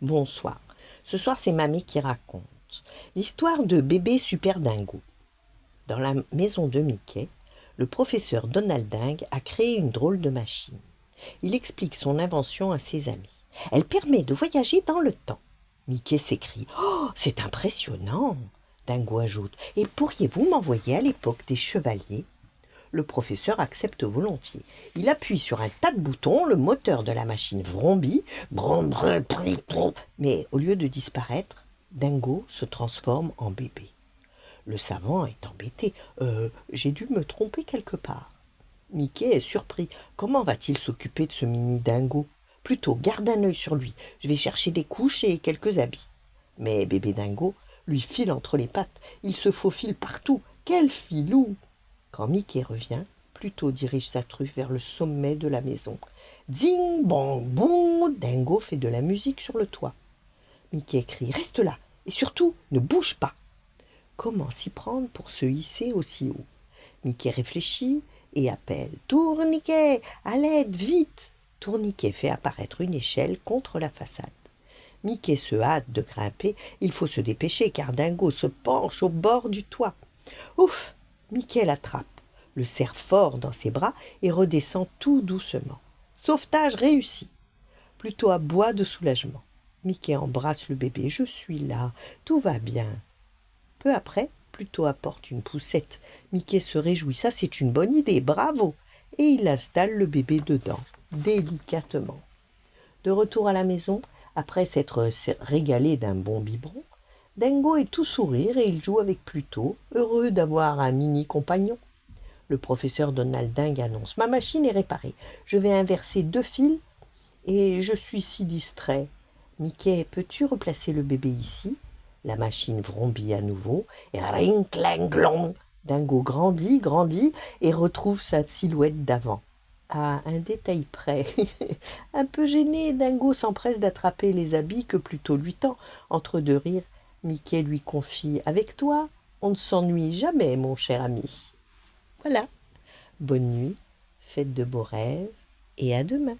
Bonsoir. Ce soir, c'est Mamie qui raconte l'histoire de bébé super dingo. Dans la maison de Mickey, le professeur Donald Ding a créé une drôle de machine. Il explique son invention à ses amis. Elle permet de voyager dans le temps. Mickey s'écrie « Oh, c'est impressionnant !» Dingo ajoute « Et pourriez-vous m'envoyer à l'époque des chevaliers ?» Le professeur accepte volontiers. Il appuie sur un tas de boutons, le moteur de la machine vrombit, brum, brum, brum, brum. Mais au lieu de disparaître, Dingo se transforme en bébé. Le savant est embêté. J'ai dû me tromper quelque part. Mickey est surpris. Comment va-t-il s'occuper de ce mini Dingo? Plutôt, garde un œil sur lui. Je vais chercher des couches et quelques habits. Mais bébé Dingo lui file entre les pattes. Il se faufile partout. Quel filou! Quand Mickey revient, Pluto dirige sa truffe vers le sommet de la maison. Zing, bang, boum, Dingo fait de la musique sur le toit. Mickey crie « Reste là et surtout, ne bouge pas !» Comment s'y prendre pour se hisser aussi haut? Mickey réfléchit et appelle « Tourniquet, à l'aide, vite !» Tourniquet fait apparaître une échelle contre la façade. Mickey se hâte de grimper, il faut se dépêcher car Dingo se penche au bord du toit. Ouf! Mickey l'attrape, le serre fort dans ses bras et redescend tout doucement. Sauvetage réussi. Pluto aboie de soulagement. Mickey embrasse le bébé. « Je suis là, tout va bien. » Peu après, Pluto apporte une poussette. Mickey se réjouit. « Ça, c'est une bonne idée, bravo !» Et il installe le bébé dedans, délicatement. De retour à la maison, après s'être régalé d'un bon biberon, Dingo est tout sourire et il joue avec Pluto, heureux d'avoir un mini compagnon. Le professeur Donald Ding annonce « Ma machine est réparée. Je vais inverser 2 fils et je suis si distrait. Mickey, peux-tu replacer le bébé ici ?» La machine vrombit à nouveau et ring, clang, glong. Dingo grandit et retrouve sa silhouette d'avant. À un détail près. Un peu gêné, Dingo s'empresse d'attraper les habits que Pluto lui tend. Entre deux rires, Mickey lui confie « Avec toi, on ne s'ennuie jamais, mon cher ami. » Voilà. Bonne nuit, faites de beaux rêves et à demain.